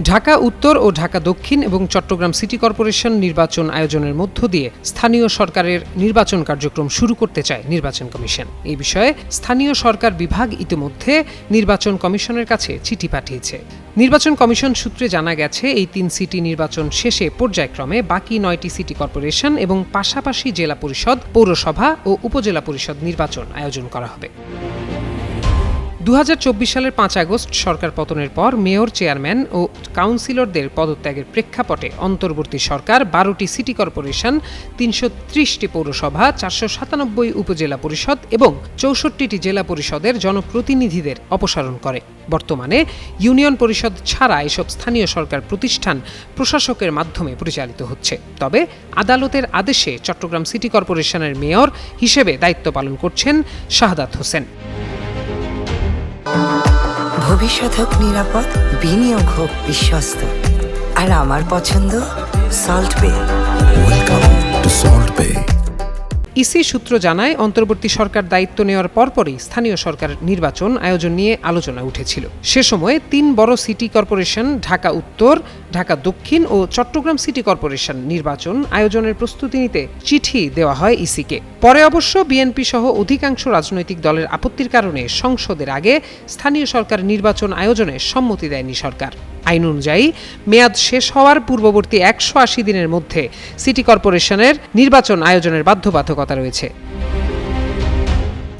ঢাকা উত্তর ও ঢাকা দক্ষিণ এবং চট্টগ্রাম সিটি কর্পোরেশন নির্বাচন আয়োজনের মধ্য দিয়ে স্থানীয় সরকারের নির্বাচন কার্যক্রম শুরু করতে চায় নির্বাচন কমিশন। এই বিষয়ে স্থানীয় সরকার বিভাগ ইতিমধ্যে নির্বাচন কমিশনের কাছে চিঠি পাঠিয়েছে। নির্বাচন কমিশন সূত্রে জানা গেছে, এই 3 সিটি নির্বাচন শেষে পর্যায়ক্রমে বাকি 9টি সিটি কর্পোরেশন এবং পাশাপাশি জেলা পরিষদ, পৌরসভা ও উপজেলা পরিষদ নির্বাচন আয়োজন করা হবে। 2024 সালের 5 আগস্ট সরকার পতনের পর মেয়র, চেয়ারম্যান ও কাউন্সিলরদের পদত্যাগের প্রেক্ষাপটে অন্তর্বর্তী সরকার 12টি সিটি কর্পোরেশন, 330টি পৌরসভা, 497 উপজেলা পরিষদ এবং 64টি জেলা পরিষদের জনপ্রতিনিধিদের অপসারণ করে। বর্তমানে ইউনিয়ন পরিষদ ছাড়া এসব স্থানীয় সরকার প্রতিষ্ঠান প্রশাসকের মাধ্যমে পরিচালিত হচ্ছে। তবে আদালতের আদেশে চট্টগ্রাম সিটি কর্পোরেশনের মেয়র হিসেবে দায়িত্ব পালন করছেন শাহাদাত হোসেন। ভবিষ্যৎ হোক নিরাপদ, বিনিয়োগ হোক বিশ্বস্ত, আর আমার পছন্দ সল্ট বে। ওয়েলকাম টু সল্ট বে। ইসি সূত্র জানায়, অন্তর্বর্তী সরকার দায়িত্ব নেওয়ার পরপরই স্থানীয় সরকার নির্বাচন আয়োজন নিয়ে আলোচনা উঠেছিল। সে সময় 3 বড় সিটি কর্পোরেশন ঢাকা উত্তর, ঢাকা দক্ষিণ ও চট্টগ্রাম সিটি কর্পোরেশন নির্বাচন আয়োজনের প্রস্তুতি নিতে চিঠি দেওয়া হয় ইসিকে। পরে অবশ্য বিএনপি সহ অধিকাংশ রাজনৈতিক দলের আপত্তির কারণে সংসদের আগে স্থানীয় সরকার নির্বাচন আয়োজনে সম্মতি দেয়নি সরকার। আইন অনুযায়ী মেয়াদ শেষ হওয়ার পূর্ববর্তী 180 দিনের মধ্যে সিটি কর্পোরেশনের নির্বাচন আয়োজনের বাধ্যবাধকতা রয়েছে।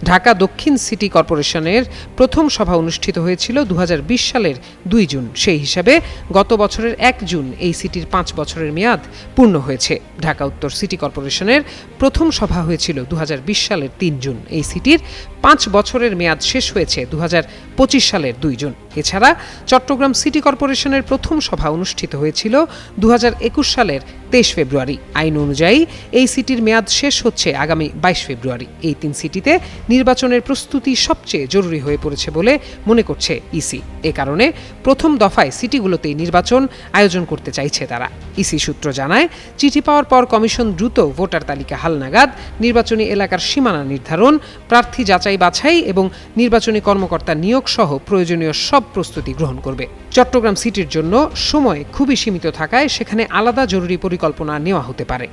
ঢাকা দক্ষিণ সিটি কর্পোরেশনের প্রথম সভা অনুষ্ঠিত হয়েছিল 2020 সালের 2 জুন। সেই হিসাবে গত বছরের 1 জুন এই সিটির 5 বছরের মেয়াদ পূর্ণ হয়েছে। ঢাকা উত্তর সিটি কর্পোরেশনের প্রথম সভা হয়েছিল 2020 সালের 3 জুন। এই সিটির 5 বছরের মেয়াদ শেষ হয়েছে 2025 সালের 2 জুন। এছাড়া চট্টগ্রাম সিটি কর্পোরেশনের প্রথম সভা অনুষ্ঠিত হয়েছিল 2021 সালের 23 ফেব্রুয়ারি। আইন অনুযায়ী এই সিটির মেয়াদ শেষ হচ্ছে আগামী 22 ফেব্রুয়ারি। এই 3 সিটিতে নির্বাচনের প্রস্তুতি সবচেয়ে জরুরি হয়ে পড়েছে বলে মনে করছে ইসি। এ কারণে প্রথম দফায় সিটিগুলোতেই নির্বাচন আয়োজন করতে চাইছে তারা। ইসি সূত্র জানায়, চিঠি পাওয়ার পর কমিশন দ্রুত ভোটার তালিকা হালনাগাদ, নির্বাচনী এলাকার সীমানা নির্ধারণ, প্রার্থী যাচাই বাছাই এবং নির্বাচনী কর্মকর্তা নিয়োগ সহ প্রয়োজনীয় সব প্রস্তুতি গ্রহণ করবে। চট্টগ্রাম সিটির জন্য সময় খুবই সীমিত থাকায় সেখানে আলাদা জরুরি পরিকল্পনা নেওয়া হতে পারে।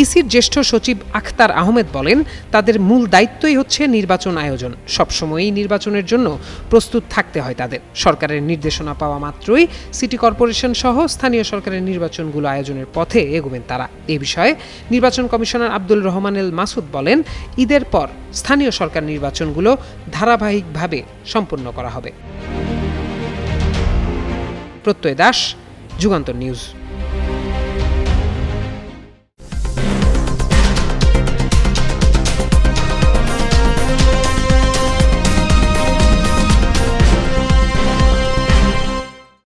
ইসির জ্যেষ্ঠ সচিব আখতার আহমেদ বলেন, তাদের মূল দায়িত্বই হচ্ছে নির্বাচন আয়োজন। সবসময়ই নির্বাচনের জন্য প্রস্তুত থাকতে হয় তাদের। সরকারের নির্দেশনা পাওয়া মাত্রই সিটি কর্পোরেশন সহ স্থানীয় সরকারের নির্বাচনগুলো আয়োজনের পথে এগোবেন তারা। এ বিষয়ে নির্বাচন কমিশনার আব্দুল রহমান এল মাসুদ বলেন, ঈদের পর স্থানীয় সরকার নির্বাচনগুলো ধারাবাহিকভাবে সম্পন্ন করা হবে। প্রত্যয় দাস, যুগান্তর নিউজ।